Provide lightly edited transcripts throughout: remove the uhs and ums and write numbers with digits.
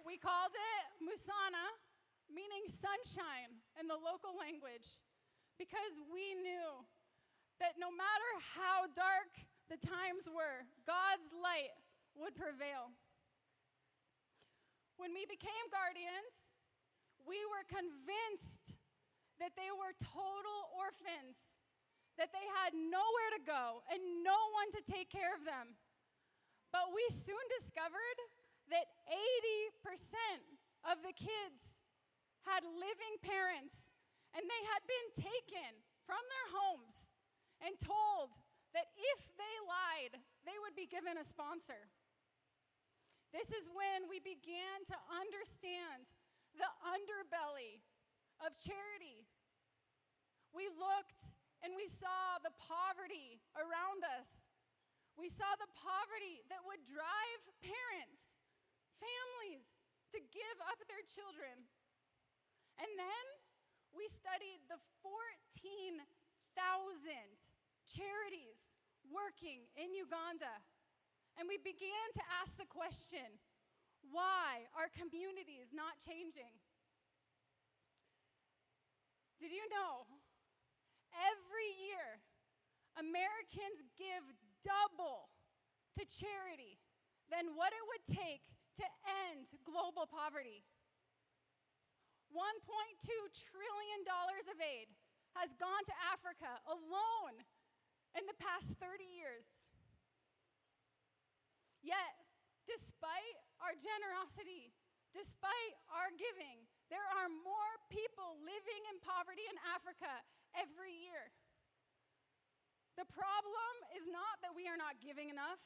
We called it Musana, meaning sunshine in the local language, because we knew that no matter how dark the times were, God's light would prevail. When we became guardians, we were convinced that they were total orphans, that they had nowhere to go and no one to take care of them. But we soon discovered that 80% of the kids had living parents, and they had been taken from their homes and told that if they lied, they would be given a sponsor. This is when we began to understand the underbelly of charity. We looked and we saw the poverty around us. We saw the poverty that would drive parents, families, to give up their children. And then we studied the 14,000 charities working in Uganda. And we began to ask the question, why are communities not changing? Did you know every year Americans give double to charity than what it would take to end global poverty? $1.2 trillion of aid has gone to Africa alone in the past 30 years. Yet, despite our generosity, despite our giving, there are more people living in poverty in Africa every year. The problem is not that we are not giving enough.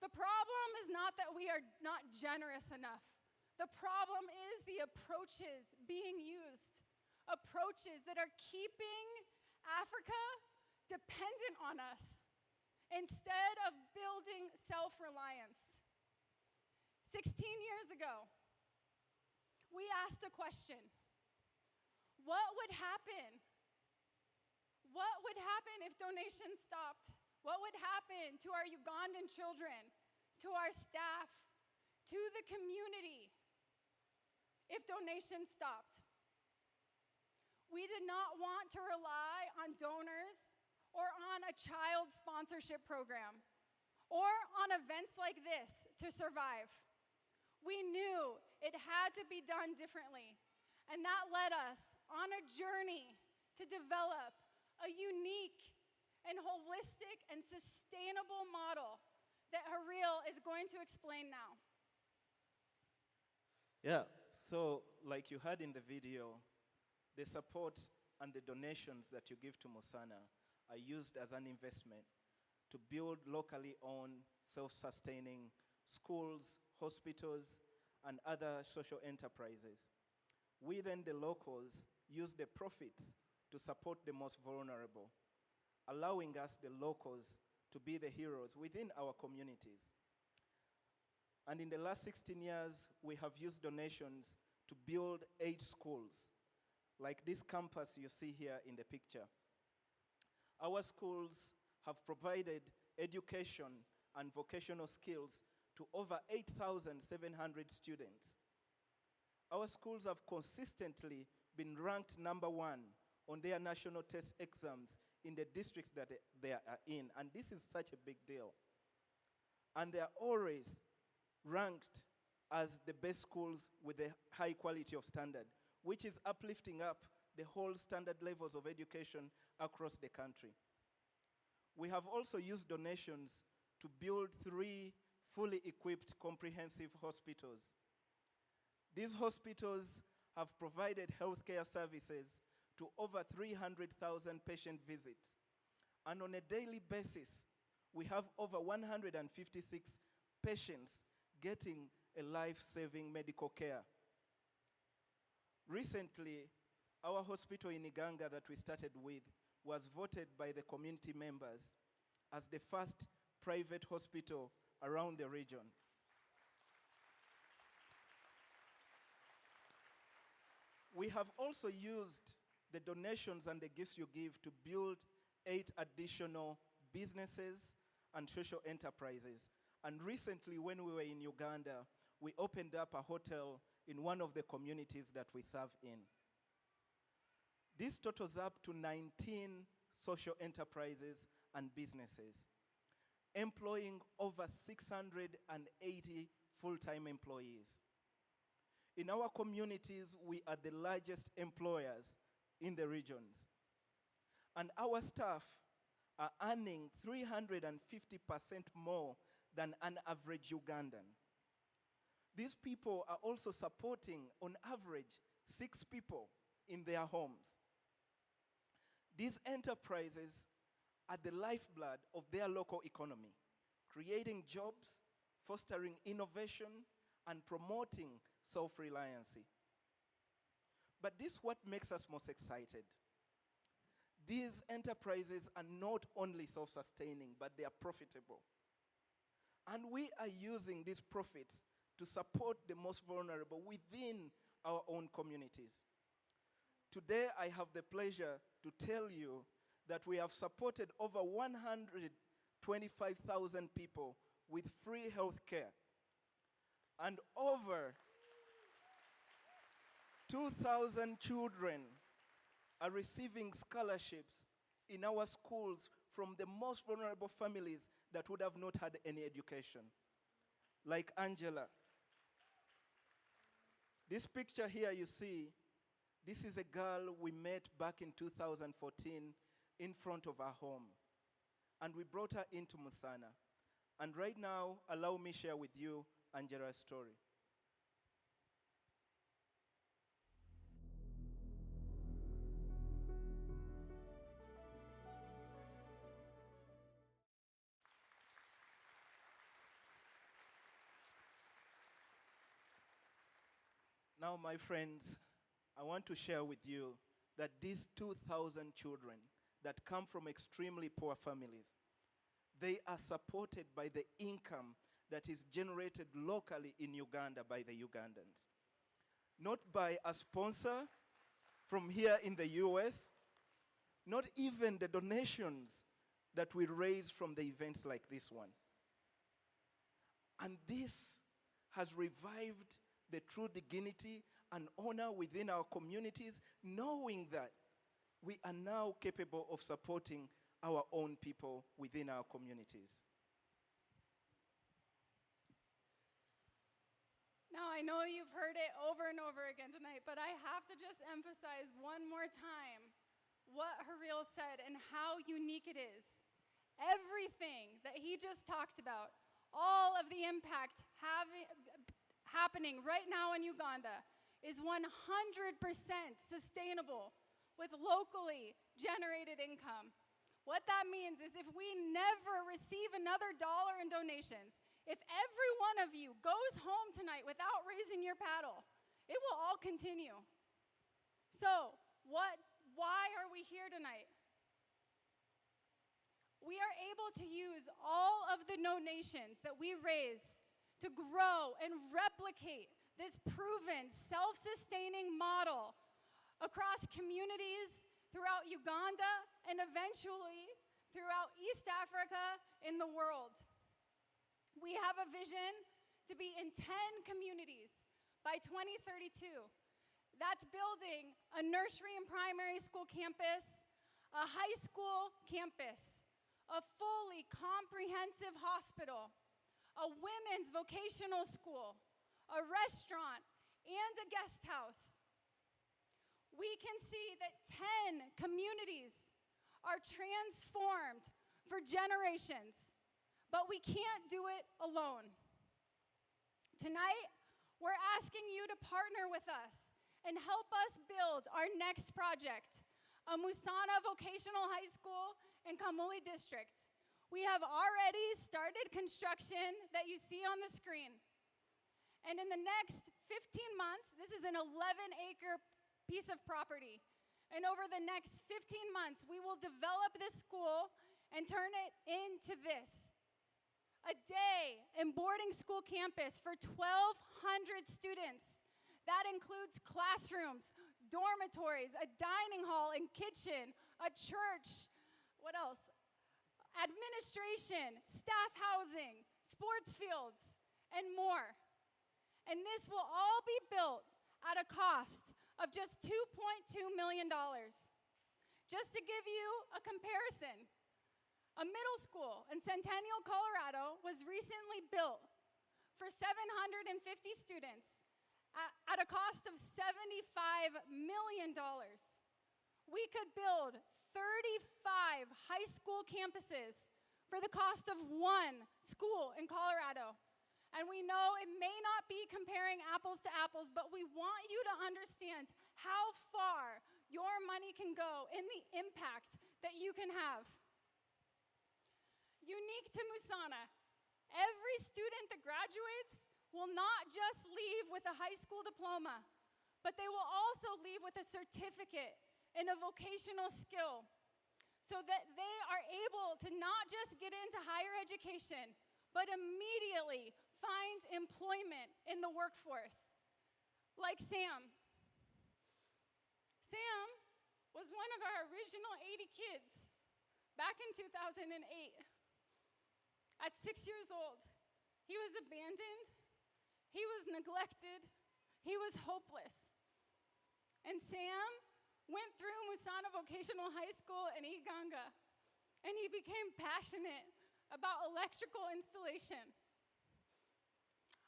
The problem is not that we are not generous enough. The problem is the approaches being used, approaches that are keeping Africa dependent on us instead of building self-reliance. 16 years ago, we asked a question. What would happen? What would happen if donations stopped? What would happen to our Ugandan children, to our staff, to the community if donations stopped? We did not want to rely on donors or on a child sponsorship program or on events like this to survive. We knew it had to be done differently, and that led us on a journey to develop a unique and holistic and sustainable model that Haril is going to explain now. Yeah, so like you heard in the video, the support and the donations that you give to Musana are used as an investment to build locally owned, self-sustaining schools, hospitals, and other social enterprises. We then, the locals, use the profits to support the most vulnerable, allowing us, the locals, to be the heroes within our communities. And in the last 16 years, we have used donations to build 8 schools, like this campus you see here in the picture. Our schools have provided education and vocational skills to over 8,700 students. Our schools have consistently been ranked #1 on their national test exams in the districts that they are in, and this is such a big deal. And they are always ranked as the best schools with a high quality of standard, which is uplifting up the whole standard levels of education across the country. We have also used donations to build 3 fully equipped comprehensive hospitals. These hospitals have provided healthcare services to over 300,000 patient visits. And on a daily basis, we have over 156 patients getting a life-saving medical care. Recently, our hospital in Iganga that we started with was voted by the community members as the first private hospital around the region. We have also used the donations and the gifts you give to build 8 additional businesses and social enterprises. And recently, when we were in Uganda, we opened up a hotel in one of the communities that we serve in. This totals up to 19 social enterprises and businesses, employing over 680 full-time employees. In our communities, we are the largest employers in the regions. And our staff are earning 350% more than an average Ugandan. These people are also supporting, on average, 6 people in their homes. These enterprises are the lifeblood of their local economy, creating jobs, fostering innovation, and promoting self-reliancy. But this is what makes us most excited. These enterprises are not only self-sustaining, but they are profitable. And we are using these profits to support the most vulnerable within our own communities. Today, I have the pleasure to tell you that we have supported over 125,000 people with free health care, and over 2,000 children are receiving scholarships in our schools from the most vulnerable families that would have not had any education, like Angela. This picture here you see, this is a girl we met back in 2014 in front of our home. And we brought her into Musana. And right now, allow me share with you Angela's story. Now, my friends, I want to share with you that these 2,000 children that come from extremely poor families, they are supported by the income that is generated locally in Uganda by the Ugandans. Not by a sponsor from here in the US, not even the donations that we raise from the events like this one. And this has revived the true dignity and honor within our communities, knowing that we are now capable of supporting our own people within our communities. Now, I know you've heard it over and over again tonight, but I have to just emphasize one more time what Haril said and how unique it is. Everything that he just talked about, all of the impact happening right now in Uganda is 100% sustainable with locally generated income. What that means is if we never receive another dollar in donations, if every one of you goes home tonight without raising your paddle, it will all continue. So, why are we here tonight? We are able to use all of the donations that we raise to grow and replicate this proven self-sustaining model across communities throughout Uganda and eventually throughout East Africa in the world. We have a vision to be in 10 communities by 2032. That's building a nursery and primary school campus, a high school campus, a fully comprehensive hospital, a women's vocational school, a restaurant, and a guest house. We can see that 10 communities are transformed for generations, but we can't do it alone. Tonight, we're asking you to partner with us and help us build our next project, a Musana Vocational High School in Kamuli District. We have already started construction that you see on the screen. And in the next 15 months, this is an 11-acre piece of property. And over the next 15 months, we will develop this school and turn it into this. A day and boarding school campus for 1,200 students. That includes classrooms, dormitories, a dining hall and kitchen, a church, what else? Administration, staff housing, sports fields, and more. And this will all be built at a cost of just $2.2 million. Just to give you a comparison, a middle school in Centennial, Colorado was recently built for 750 students at a cost of $75 million. We could build 35 high school campuses for the cost of one school in Colorado. And we know it may not be comparing apples to apples, but we want you to understand how far your money can go in the impact that you can have. Unique to Musana, every student that graduates will not just leave with a high school diploma, but they will also leave with a certificate in a vocational skill so that they are able to not just get into higher education, but immediately find employment in the workforce. Like Sam. Sam was one of our original 80 kids back in 2008. At 6 years old, he was abandoned, he was neglected, he was hopeless. And Sam went through Musana Vocational High School in Iganga, and he became passionate about electrical installation.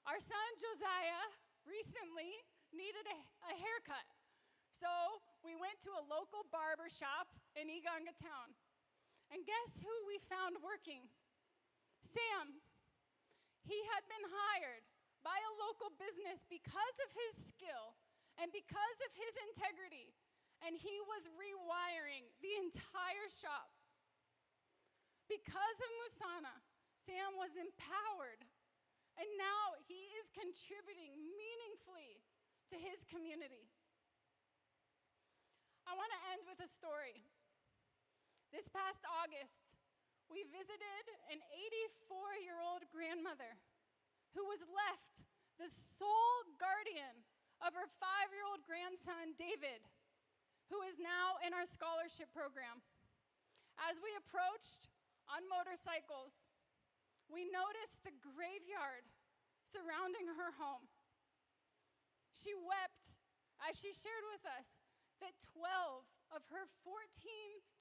Our son Josiah recently needed a haircut, so we went to a local barber shop in Iganga town. And guess who we found working? Sam. He had been hired by a local business because of his skill and because of his integrity, and he was rewiring the entire shop. Because of Musana, Sam was empowered, and now he is contributing meaningfully to his community. I want to end with a story. This past August, we visited an 84-year-old grandmother who was left the sole guardian of her 5-year-old grandson, David, who is now in our scholarship program. As we approached on motorcycles, we noticed the graveyard surrounding her home. She wept as she shared with us that 12 of her 14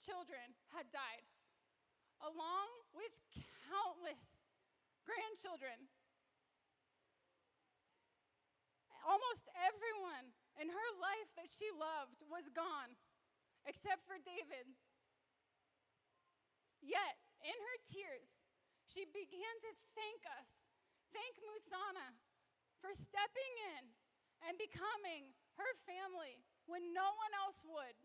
children had died, along with countless grandchildren. Almost everyone in her life that she loved was gone, except for David. Yet, in her tears, she began to thank Musana for stepping in and becoming her family when no one else would.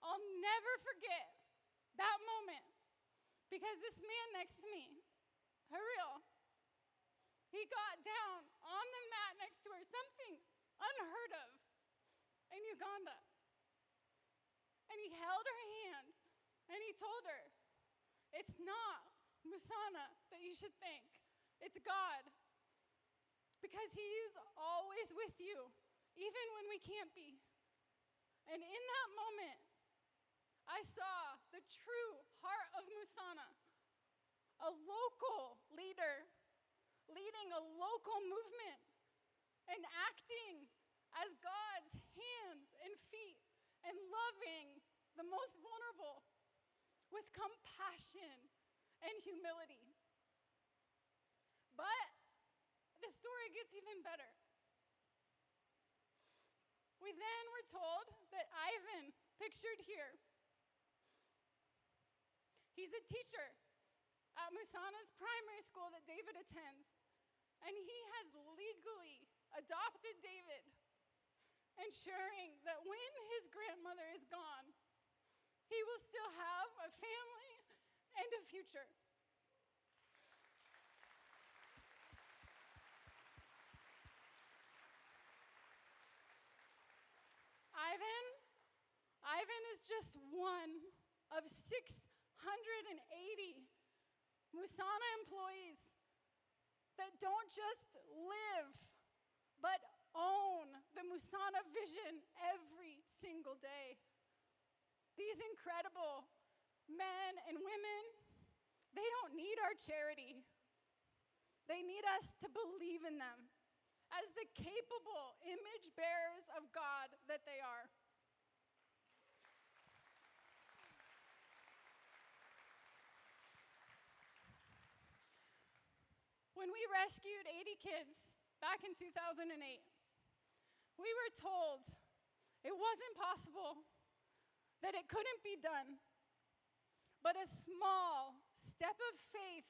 I'll never forget that moment, because this man next to me, Haril, he got down on the mat next to her, something unheard of in Uganda. And he held her hand and he told her, it's not Musana that you should thank, it's God. Because he is always with you, even when we can't be. And in that moment, I saw the true heart of Musana, a local leader leading a local movement and acting as God's hands and feet and loving the most vulnerable with compassion and humility. But the story gets even better. We then were told that Ivan, pictured here, he's a teacher at Musana's primary school that David attends, and he has legally adopted David, ensuring that when his grandmother is gone, he will still have a family and a future. Ivan is just one of 680 Musana employees that don't just live, but own the Musana vision every single day. These incredible men and women, they don't need our charity. They need us to believe in them as the capable image bearers of God that they are. When we rescued 80 kids back in 2008, we were told it wasn't possible, that it couldn't be done. But a small step of faith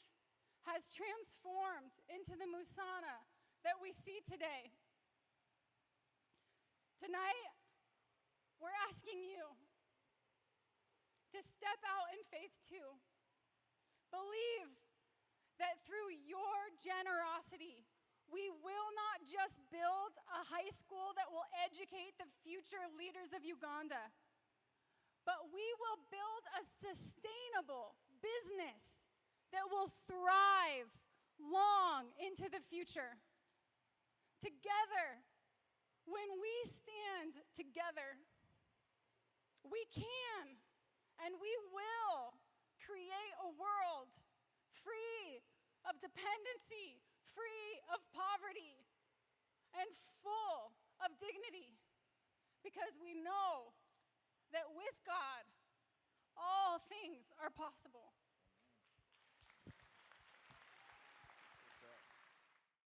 has transformed into the Musana that we see today. Tonight, we're asking you to step out in faith too. Believe that through your generosity, we will not just build a high school that will educate the future leaders of Uganda, but we will build a sustainable business that will thrive long into the future. Together, when we stand together, we can and we will create a world free of dependency, free of poverty, and full of dignity. Because we know that with God, all things are possible.